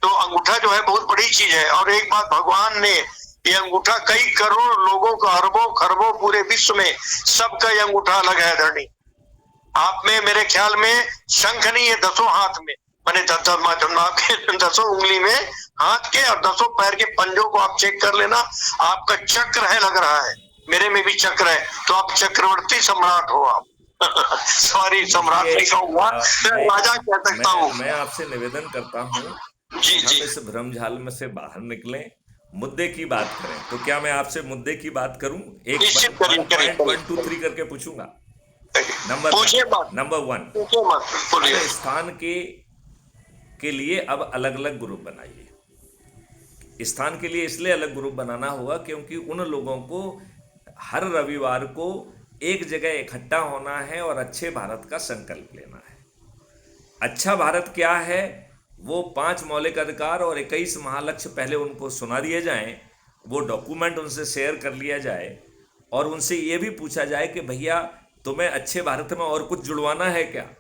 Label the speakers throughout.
Speaker 1: तो अंगूठा जो है बहुत बड़ी चीज है। और एक बात, भगवान ने ये अंगूठा कई करोड़ लोगों का, अरबों खरबों पूरे विश्व में सबका ये अंगूठा अलग है धरणी। आप में मेरे ख्याल में शंख नहीं है, 10 हाथ में, मैंने 10 उंगली में हाथ के और 10 पैर के पंजों को आप चेक कर लेना, आपका चक्र है लग रहा है, मेरे में भी चक्र है, तो आप चक्रवर्ती सम्राट हो आप। सॉरी सम्राट नहीं कहूंगा, राजा कह सकता हूँ।
Speaker 2: मैं आपसे निवेदन करता हूँ
Speaker 1: जी
Speaker 2: हम
Speaker 1: जी
Speaker 2: इस भ्रमझाल में से बाहर निकलें, मुद्दे की बात करें। तो क्या मैं आपसे मुद्दे की बात करूं? एक
Speaker 1: निश्चित करिए, करिए,
Speaker 2: 1 2 3 करके पूछूंगा।
Speaker 1: पूछिए मत,
Speaker 2: नंबर 1,
Speaker 1: पूछिए मत, बोलिए।
Speaker 2: हर स्थान के लिए अब अलग अलग ग्रुप बनाइए। स्थान के लिए इसलिए अलग ग्रुप बनाना होगा क्योंकि उन लोगों को हर रविवार को एक जगह इकट्ठा होना है और अच्छे भारत का संकल्प लेना है। अच्छा भारत क्या है, वो 5 मौलिक अधिकार और 21 महालक्ष्य पहले उनको सुना दिए जाएं, वो डॉक्यूमेंट उनसे शेयर कर लिया जाए और उनसे ये भी पूछा जाए कि भैया तुम्हें अच्छे भारत में और कुछ जुड़वाना है क्या?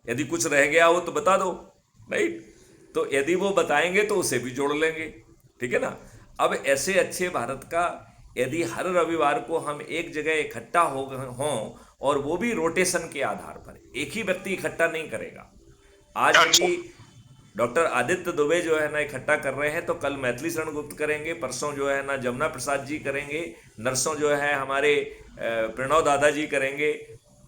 Speaker 2: यदि कुछ रह गया हो तो बता दो, राइट? तो यदि वो बताएंगे तो उसे भी जोड़ लेंगे, ठीक है ना। अब ऐसे अच्छे भारत का यदि हर रविवार को हम एक जगह इकट्ठा हों और वो भी रोटेशन के आधार पर, एक ही व्यक्ति इकट्ठा नहीं करेगा। आज यदि डॉक्टर आदित्य दुबे जो है ना इकट्ठा कर रहे हैं तो कल मैथिली शरण गुप्त करेंगे, परसों जो है ना जमुना प्रसाद जी करेंगे, नरसों जो है हमारे प्रणव दादाजी करेंगे,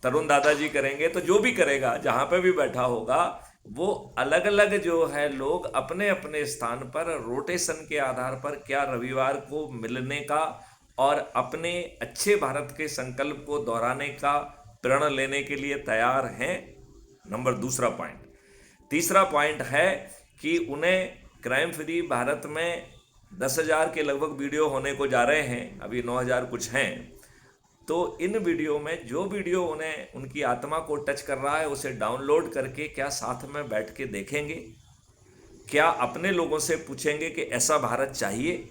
Speaker 2: तरुण दादाजी करेंगे। तो जो भी करेगा, जहाँ पे भी बैठा होगा, वो अलग अलग जो है लोग अपने अपने स्थान पर रोटेशन के आधार पर क्या रविवार को मिलने का और अपने अच्छे भारत के संकल्प को दोहराने का प्रण लेने के लिए तैयार हैं। नंबर दूसरा पॉइंट। तीसरा पॉइंट है कि उन्हें क्राइम फ्री भारत में 10,000 के लगभग वीडियो होने को जा रहे हैं, अभी 9,000 कुछ हैं। तो इन वीडियो में जो वीडियो उन्हें उनकी आत्मा को टच कर रहा है उसे डाउनलोड करके क्या साथ में बैठ के देखेंगे, क्या अपने लोगों से पूछेंगे कि ऐसा भारत चाहिए,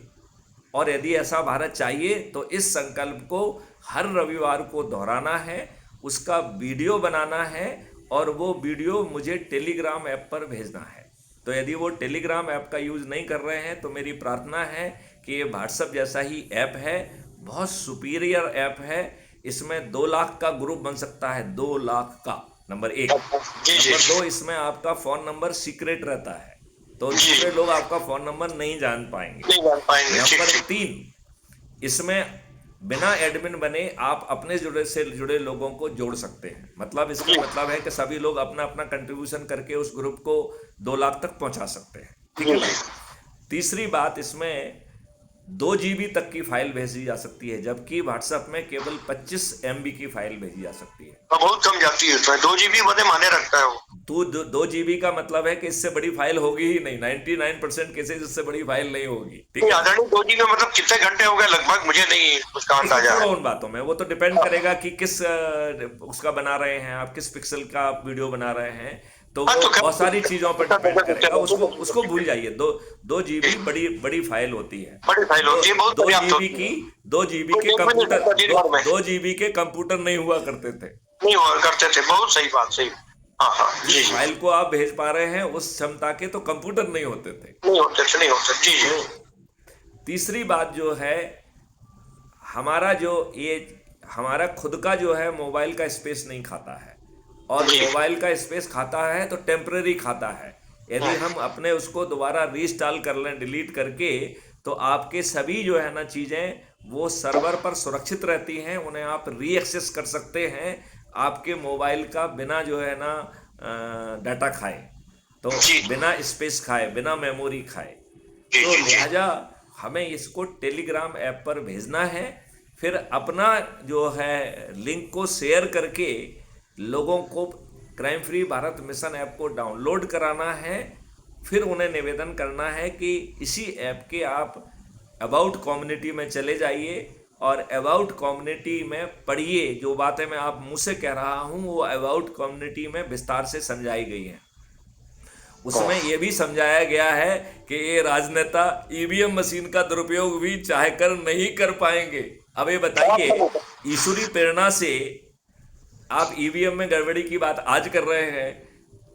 Speaker 2: और यदि ऐसा भारत चाहिए तो इस संकल्प को हर रविवार को दोहराना है, उसका वीडियो बनाना है और वो वीडियो मुझे टेलीग्राम ऐप पर भेजना है। तो यदि वो टेलीग्राम ऐप का यूज़ नहीं कर रहे हैं तो मेरी प्रार्थना है कि ये व्हाट्सएप जैसा ही ऐप है, बहुत सुपीरियर ऐप है। इसमें 2 लाख का ग्रुप बन सकता है, 2 लाख का, नंबर 1। नंबर 2, इसमें आपका फ़ोन नंबर सीक्रेट रहता है, तो दूसरे लोग आपका फ़ोन नंबर नहीं जान पाएंगे। नंबर 3, इसमें बिना एडमिन बने आप अपने जुड़े लोगों को जोड़ सकते हैं। मतलब इसका मतलब है कि सभी लोग अपना अपना कंट्रीब्यूशन करके उस ग्रुप को 2 लाख तक पहुंचा सकते हैं, ठीक है। तीसरी बात, इसमें 2 GB तक की फाइल भेजी जा सकती है, जबकि व्हाट्सएप में केवल 25 MB की फाइल भेजी जा सकती है।
Speaker 1: बहुत कम जाती है, 2 GB बड़े माने रखता है वो।
Speaker 2: तो 2 GB का मतलब है कि इससे बड़ी फाइल होगी ही नहीं। 99% केसेस इससे बड़ी फाइल नहीं होगी, ठीक है।
Speaker 1: 2 GB मतलब कितने घंटे हो गए लगभग, मुझे नहीं उसका अंदाजा है।
Speaker 2: उन बातों में वो तो डिपेंड करेगा कि किस उसका बना रहे हैं आप, किस पिक्सल का वीडियो बना रहे हैं, तो वो बहुत सारी चीजों पर डिपेंड करेगा। उसको भूल जाइए। 2 GB बड़ी फाइल होती है।
Speaker 1: बड़ी फाइल होती है, बहुत
Speaker 2: 2
Speaker 1: पर्याप्त
Speaker 2: GB
Speaker 1: होती
Speaker 2: की
Speaker 1: है।
Speaker 2: 2 GB के कंप्यूटर 2 GB के कंप्यूटर नहीं हुआ करते थे,
Speaker 1: नहीं हुआ करते थे। बहुत सही बात, सही। हाँ हाँ जी।
Speaker 2: फाइल को आप भेज पा रहे हैं उस क्षमता के, तो कंप्यूटर नहीं होते थे,
Speaker 1: नहीं होते जी जी।
Speaker 2: तो तीसरी बात जो है, हमारा खुद का जो है मोबाइल का स्पेस नहीं खाता है, और मोबाइल का स्पेस खाता है तो टेम्परेरी खाता है। यदि हम अपने उसको दोबारा रीइंस्टॉल कर लें डिलीट करके, तो आपके सभी जो है ना चीज़ें वो सर्वर पर सुरक्षित रहती हैं, उन्हें आप री एक्सेस कर सकते हैं आपके मोबाइल का, बिना जो है ना डाटा खाए, तो बिना स्पेस खाए, बिना मेमोरी खाए। तो लिहाजा हमें इसको टेलीग्राम ऐप पर भेजना है, फिर अपना जो है लिंक को शेयर करके लोगों को crime free Bharat mission app को डाउनलोड कराना है। फिर उन्हें निवेदन करना है कि इसी ऐप के आप अबाउट कम्युनिटी में चले जाइए और अबाउट कम्युनिटी में पढ़िए। जो बातें मैं आप मुँह से कह रहा हूँ वो अबाउट कम्युनिटी में विस्तार से समझाई गई हैं। उसमें यह भी समझाया गया है कि ये राजनेता ईवीएम मशीन का दुरुपयोग भी चाहकर नहीं कर पाएंगे। अब ये बताइए, ईश्वरी प्रेरणा से आप ईवीएम में गड़बड़ी की बात आज कर रहे हैं,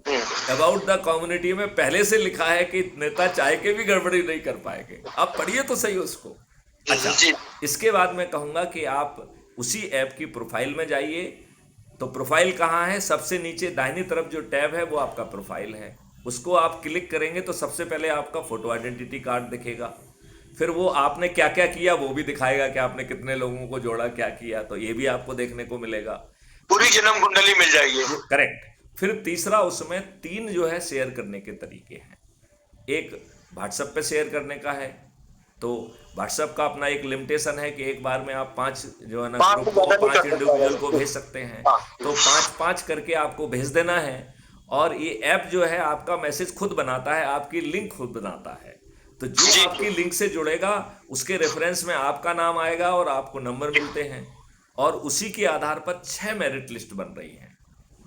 Speaker 2: अबाउट द कम्युनिटी में पहले से लिखा है कि नेता चाहे के भी गड़बड़ी नहीं कर पाएंगे। आप पढ़िए तो सही उसको। अच्छा,
Speaker 1: जी
Speaker 2: इसके बाद मैं कहूंगा कि आप उसी ऐप की प्रोफाइल में जाइए। तो प्रोफाइल कहाँ है? सबसे नीचे दाहिनी तरफ जो टैब है वो आपका प्रोफाइल है। उसको आप क्लिक करेंगे तो सबसे पहले आपका फोटो आइडेंटिटी कार्ड दिखेगा। फिर वो आपने क्या क्या किया वो भी दिखाएगा कि आपने कितने लोगों को जोड़ा, क्या किया, तो ये भी आपको देखने को मिलेगा।
Speaker 1: पूरी जन्म कुंडली मिल जाएगी।
Speaker 2: करेक्ट। फिर तीसरा, उसमें 3 जो है शेयर करने के तरीके हैं। एक व्हाट्सएप पे शेयर करने का है, तो व्हाट्सएप का अपना एक लिमिटेशन है कि एक बार में आप 5 जो है ना
Speaker 1: पाँच
Speaker 2: ग्रुप
Speaker 1: से
Speaker 2: को,
Speaker 1: ज्यादा नहीं
Speaker 2: 5
Speaker 1: कर सकता
Speaker 2: इंडिविजुअल को
Speaker 1: है।
Speaker 2: भेज सकते हैं।
Speaker 1: हाँ।
Speaker 2: तो 5-5 करके आपको भेज देना है। और ये ऐप जो है आपका मैसेज खुद बनाता है, आपकी लिंक खुद बनाता है। तो जो
Speaker 1: जी
Speaker 2: आपकी लिंक से जुड़ेगा उसके रेफरेंस में आपका नाम आएगा और आपको नंबर मिलते हैं। और उसी के आधार पर 6 मेरिट लिस्ट बन रही हैं।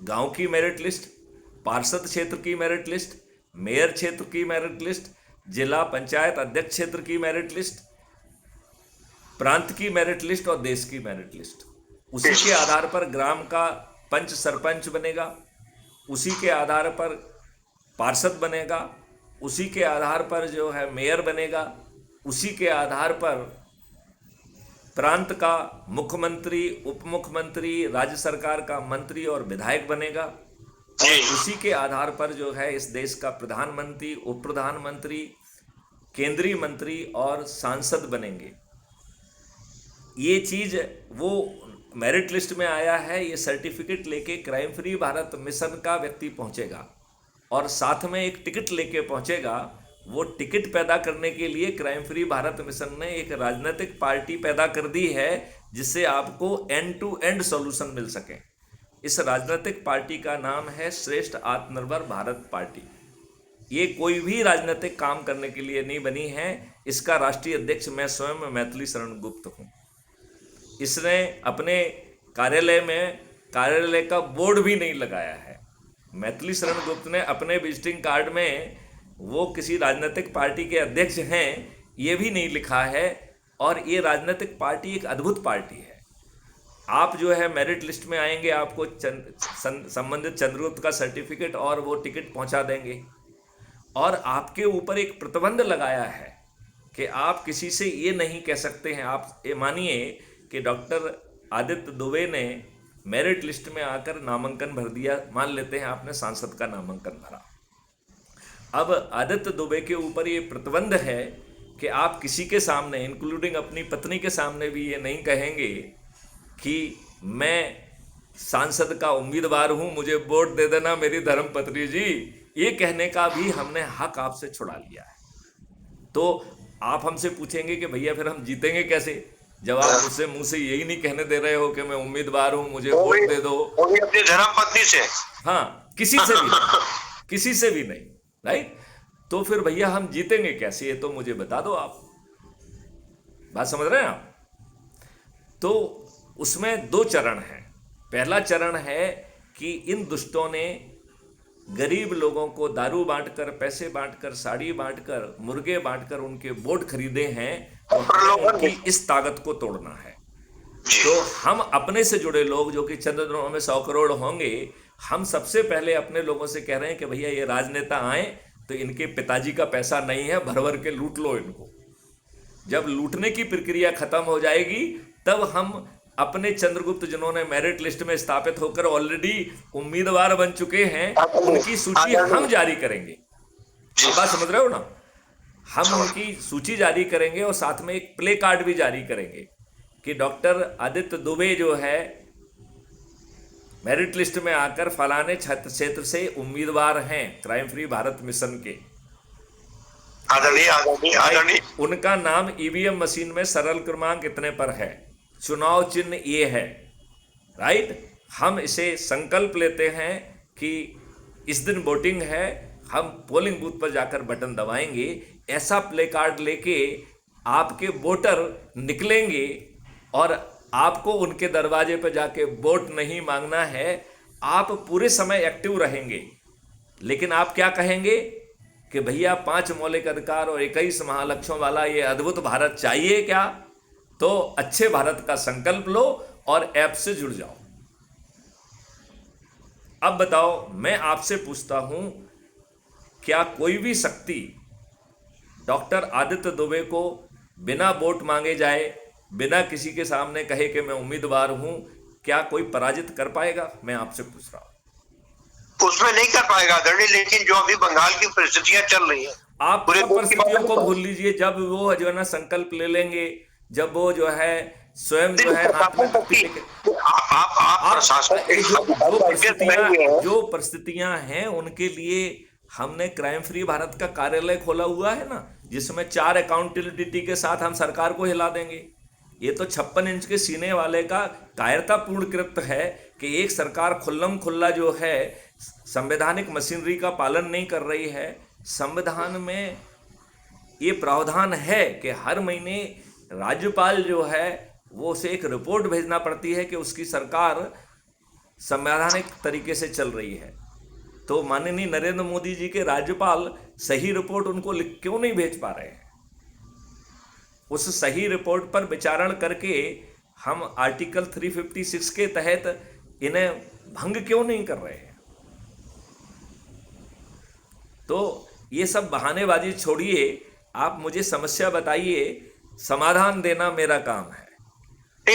Speaker 2: गांव की मेरिट लिस्ट, पार्षद क्षेत्र की मेरिट लिस्ट, मेयर क्षेत्र की मेरिट लिस्ट, जिला पंचायत अध्यक्ष क्षेत्र की मेरिट लिस्ट, प्रांत की मेरिट लिस्ट और देश की मेरिट लिस्ट। उसी के आधार पर ग्राम का पंच सरपंच बनेगा, उसी के आधार पर पार्षद बनेगा, उसी के आधार पर जो है मेयर बनेगा, उसी के आधार पर प्रांत का मुख्यमंत्री, उप मुख्यमंत्री, राज्य सरकार का मंत्री और विधायक बनेगा। और उसी के आधार पर जो है इस देश का प्रधानमंत्री, उप प्रधानमंत्री, केंद्रीय मंत्री और सांसद बनेंगे। ये चीज वो मेरिट लिस्ट में आया है। ये सर्टिफिकेट लेके क्राइम फ्री भारत मिशन का व्यक्ति पहुंचेगा और साथ में एक टिकट लेके पहुंचेगा। वो टिकट पैदा करने के लिए क्राइम फ्री भारत मिशन ने एक राजनीतिक पार्टी पैदा कर दी है जिससे आपको एंड टू एंड सॉल्यूशन मिल सके। इस राजनीतिक पार्टी का नाम है श्रेष्ठ आत्मनिर्भर भारत पार्टी। ये कोई भी राजनीतिक काम करने के लिए नहीं बनी है। इसका राष्ट्रीय अध्यक्ष मैं स्वयं मैथिली शरण गुप्त हूँ। इसने अपने कार्यालय में कार्यालय का बोर्ड भी नहीं लगाया है। मैथिली शरण गुप्त ने अपने विजिटिंग कार्ड में वो किसी राजनीतिक पार्टी के अध्यक्ष हैं ये भी नहीं लिखा है। और ये राजनीतिक पार्टी एक अद्भुत पार्टी है। आप जो है मेरिट लिस्ट में आएंगे, आपको संबंधित चंद्रगुप्त का सर्टिफिकेट और वो टिकट पहुंचा देंगे। और आपके ऊपर एक प्रतिबंध लगाया है कि आप किसी से ये नहीं कह सकते हैं। आप ये मानिए कि डॉक्टर आदित्य दुबे ने मेरिट लिस्ट में आकर नामांकन भर दिया। मान लेते हैं आपने सांसद का नामांकन भरा। अब आदित्य दुबे के ऊपर ये प्रतिबंध है कि आप किसी के सामने, इंक्लूडिंग अपनी पत्नी के सामने भी ये नहीं कहेंगे कि मैं सांसद का उम्मीदवार हूं, मुझे वोट दे देना मेरी धर्मपत्नी जी। ये कहने का भी हमने हक आपसे छुड़ा लिया है। तो आप हमसे पूछेंगे कि भैया फिर हम जीतेंगे कैसे, जब आप मुझसे मुंह से यही नहीं कहने दे रहे हो कि मैं उम्मीदवार हूं, मुझे वोट दे दो।
Speaker 1: वो भी अपनी धर्मपत्नी से।
Speaker 2: हाँ, किसी से भी नहीं, किसी से भी नहीं, राइट। तो फिर भैया हम जीतेंगे कैसे, ये तो मुझे बता दो आप। बात समझ रहे हैं आप? तो उसमें 2 चरण हैं। पहला चरण है कि इन दुष्टों ने गरीब लोगों को दारू बांटकर, पैसे बांटकर, साड़ी बांटकर, मुर्गे बांटकर उनके वोट खरीदे हैं। तो हमें उनकी इस ताकत को तोड़ना है। तो हम अपने से जुड़े लोग जो कि चंद दिनों में 100 करोड़ होंगे, हम सबसे पहले अपने लोगों से कह रहे हैं कि भैया ये राजनेता आए तो इनके पिताजी का पैसा नहीं है, भर भर के लूट लो इनको। जब लूटने की प्रक्रिया खत्म हो जाएगी तब हम अपने चंद्रगुप्त जिन्होंने मेरिट लिस्ट में स्थापित होकर ऑलरेडी उम्मीदवार बन चुके हैं, उनकी सूची हम जारी करेंगे। बात समझ रहे हो ना? हम उनकी सूची जारी करेंगे और साथ में एक प्ले कार्ड भी जारी करेंगे कि डॉक्टर आदित्य दुबे जो है मेरिट लिस्ट में आकर फलाने क्षेत्र से उम्मीदवार हैं क्राइम फ्री भारत मिशन के।
Speaker 1: आदरणीय
Speaker 2: उनका नाम ईवीएम मशीन में सरल क्रमांक इतने पर है, चुनाव चिन्ह ये है, राइट। हम इसे संकल्प लेते हैं कि इस दिन वोटिंग है, हम पोलिंग बूथ पर जाकर बटन दबाएंगे। ऐसा प्ले कार्ड लेके आपके वोटर निकलेंगे और आपको उनके दरवाजे पर जाके वोट नहीं मांगना है। आप पूरे समय एक्टिव रहेंगे, लेकिन आप क्या कहेंगे कि भैया 5 मौलिक अधिकार और 21 महालक्ष्यों वाला ये अद्भुत भारत चाहिए क्या? तो अच्छे भारत का संकल्प लो और ऐप से जुड़ जाओ। अब बताओ, मैं आपसे पूछता हूं, क्या कोई भी शक्ति डॉक्टर आदित्य दुबे को बिना वोट मांगे जाए, बिना किसी के सामने कहे कि मैं उम्मीदवार हूं, क्या कोई पराजित कर पाएगा? मैं आपसे पूछ रहा हूं।
Speaker 1: उसमें नहीं कर पाएगा आदरणीय, लेकिन जो अभी बंगाल की परिस्थितियां चल रही हैं,
Speaker 2: आप
Speaker 1: पूरे
Speaker 2: सब
Speaker 1: देश की
Speaker 2: परिस्थितियों
Speaker 1: बात
Speaker 2: को
Speaker 1: है।
Speaker 2: भूल लीजिए। जब वो जो है ना संकल्प ले लेंगे, जब वो जो है स्वयं जो
Speaker 1: देखिए,
Speaker 2: है हाथ में
Speaker 1: प्रशासन
Speaker 2: कत्ती
Speaker 1: की
Speaker 2: लेके,
Speaker 1: आप
Speaker 2: आप
Speaker 1: प्रशासन
Speaker 2: ये
Speaker 1: एक अधिकारी राज्य से नहीं हुए हैं।
Speaker 2: जो परिस्थितियां हैं उनके लिए हमने क्राइम फ्री भारत का कार्यालय खोला हुआ है ना, जिसमें 4 अकाउंटेबिलिटी के साथ हम सरकार को हिला देंगे। ये तो 56 इंच के सीने वाले का कायरतापूर्ण कृत्य है कि एक सरकार खुल्लम खुल्ला जो है संवैधानिक मशीनरी का पालन नहीं कर रही है। संविधान में ये प्रावधान है कि हर महीने राज्यपाल जो है वो उसे एक रिपोर्ट भेजना पड़ती है कि उसकी सरकार संवैधानिक तरीके से चल रही है। तो माननीय नरेंद्र मोदी जी के राज्यपाल सही रिपोर्ट उनको लिख क्यों नहीं भेज पा रहे हैं? उस सही रिपोर्ट पर विचारण करके हम आर्टिकल 356 के तहत इन्हें भंग क्यों नहीं कर रहे हैं? तो ये सब बहानेबाजी छोड़िए, आप मुझे समस्या बताइए, समाधान देना मेरा काम है।